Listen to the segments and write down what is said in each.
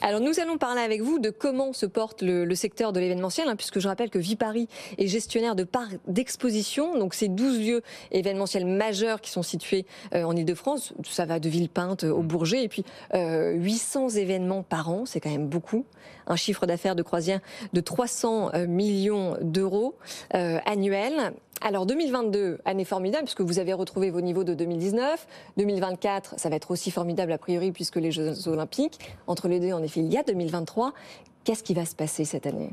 Alors nous allons parler avec vous de comment se porte le secteur de l'événementiel, puisque je rappelle que Viparis est gestionnaire de parcs d'exposition, donc c'est 12 lieux événementiels majeurs qui sont situés en Ile-de-France. Ça va de Villepinte au Bourget, et puis 800 événements par an, c'est quand même beaucoup. Un chiffre d'affaires de croisière de 300 millions d'euros annuels. Alors 2022, année formidable, puisque vous avez retrouvé vos niveaux de 2019. 2024, ça va être aussi formidable a priori, puisque les Jeux Olympiques. Entre les deux, en effet, il y a 2023. Qu'est-ce qui va se passer cette année ?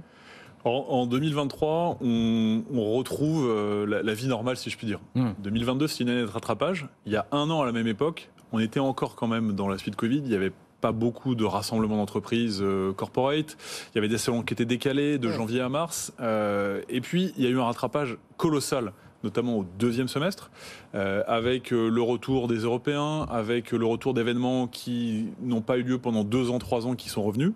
En 2023, on retrouve la vie normale, si je puis dire. 2022, c'est une année de rattrapage. Il y a un an, à la même époque, on était encore quand même dans la suite Covid. Il y avait pas beaucoup de rassemblements d'entreprises corporate. Il y avait des salons qui étaient décalés de janvier à mars. Et puis, il y a eu un rattrapage colossal, notamment au deuxième semestre, avec le retour des Européens, avec le retour d'événements qui n'ont pas eu lieu pendant 2 ans, 3 ans, qui sont revenus.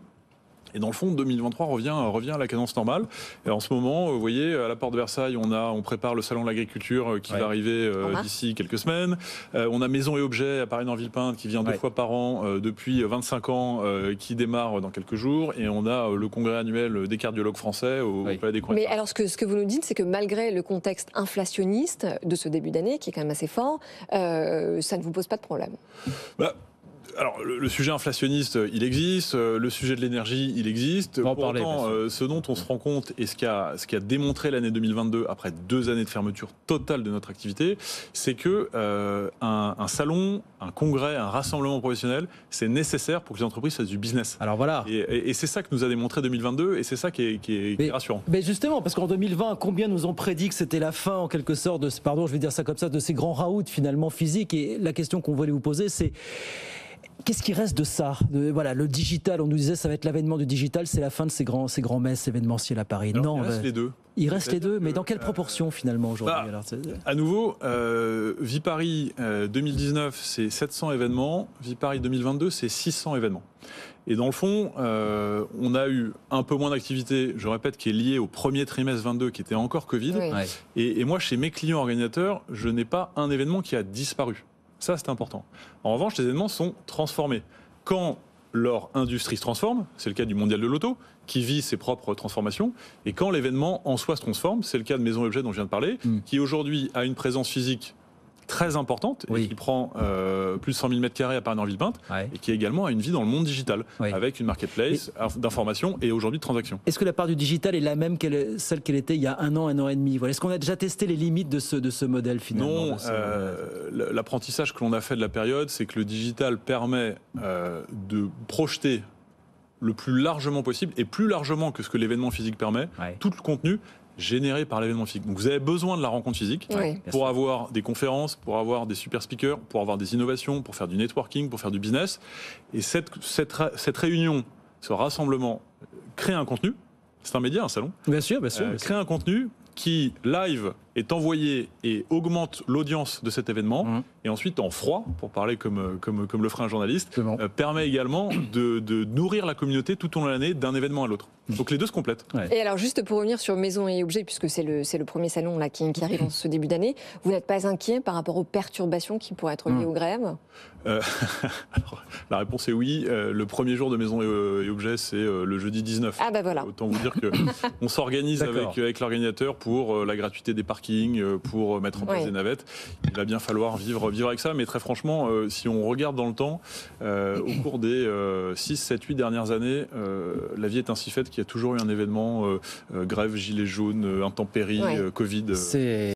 Et dans le fond, 2023 revient à la cadence normale. Et en ce moment, vous voyez, à la porte de Versailles, on prépare le salon de l'agriculture qui va arriver d'ici quelques semaines. On a Maison et Objets à Paris-Villepinte qui vient 2 fois par an depuis 25 ans, qui démarre dans quelques jours. Et on a le congrès annuel des cardiologues français au Palais des Congrès. Mais alors, ce que vous nous dites, c'est que malgré le contexte inflationniste de ce début d'année, qui est quand même assez fort, ça ne vous pose pas de problème ? Alors, le sujet inflationniste, il existe. Le sujet de l'énergie, il existe. Pourtant, ce dont on se rend compte et ce qui a démontré l'année 2022, après 2 années de fermeture totale de notre activité, c'est que un salon, un congrès, un rassemblement professionnel, c'est nécessaire pour que les entreprises fassent du business. Alors voilà. Et c'est ça que nous a démontré 2022, et c'est ça qui est rassurant. Mais justement, parce qu'en 2020, combien nous ont prédit que c'était la fin, en quelque sorte, de, pardon, je vais dire ça comme ça, de ces grands raouts finalement physiques. Et la question qu'on voulait vous poser, c'est: qu'est-ce qui reste de ça ? Voilà, le digital, on nous disait ça va être l'avènement du digital, c'est la fin de ces grands messes événementiels à Paris. Alors, non, il reste les deux. Il reste les deux, mais dans quelle proportion finalement aujourd'hui ? À nouveau, Viparis 2019, c'est 700 événements. Viparis 2022, c'est 600 événements. Et dans le fond, on a eu un peu moins d'activité, je répète, qui est liée au premier trimestre 22, qui était encore Covid. Oui. Et moi, chez mes clients organisateurs, je n'ai pas un événement qui a disparu. Ça, c'est important. En revanche, les événements sont transformés. Quand leur industrie se transforme, c'est le cas du Mondial de l'Auto, qui vit ses propres transformations, et quand l'événement en soi se transforme, c'est le cas de Maison et Objets dont je viens de parler, qui aujourd'hui a une présence physique très importante, et qui prend plus de 100 000 m² à Paris-Villepinte, et qui également a une vie dans le monde digital, avec une marketplace d'information et aujourd'hui de transactions. Est-ce que la part du digital est la même celle qu'elle était il y a un an et demi ? Voilà. Est-ce qu'on a déjà testé les limites de ce modèle finalement ? Non, l'apprentissage que l'on a fait de la période, c'est que le digital permet de projeter le plus largement possible, et plus largement que ce que l'événement physique permet, tout le contenu généré par l'événement physique. Donc vous avez besoin de la rencontre physique pour avoir des conférences, pour avoir des super speakers, pour avoir des innovations, pour faire du networking, pour faire du business. Et cette réunion, ce rassemblement, crée un contenu. C'est un média, un salon. Bien sûr. Crée un contenu qui, live, est envoyé et augmente l'audience de cet événement. Et ensuite, en froid, pour parler comme le ferait un journaliste, permet également de nourrir la communauté tout au long de l'année d'un événement à l'autre. Donc les deux se complètent. Et alors, juste pour revenir sur Maison et Objets, puisque c'est le premier salon là, qui arrive en ce début d'année, vous n'êtes pas inquiet par rapport aux perturbations qui pourraient être liées aux grèves ? Alors, la réponse est oui. Le premier jour de Maison et Objets, c'est le jeudi 19. Ah bah voilà. Autant vous dire qu'on s'organise avec l'organisateur pour la gratuité des parkings, pour mettre en place des navettes. Il va bien falloir vivre avec ça, mais très franchement, si on regarde dans le temps, au cours des 6, 7, 8 dernières années, la vie est ainsi faite qu'il y a toujours eu un événement, grève, gilets jaunes, intempéries, Covid.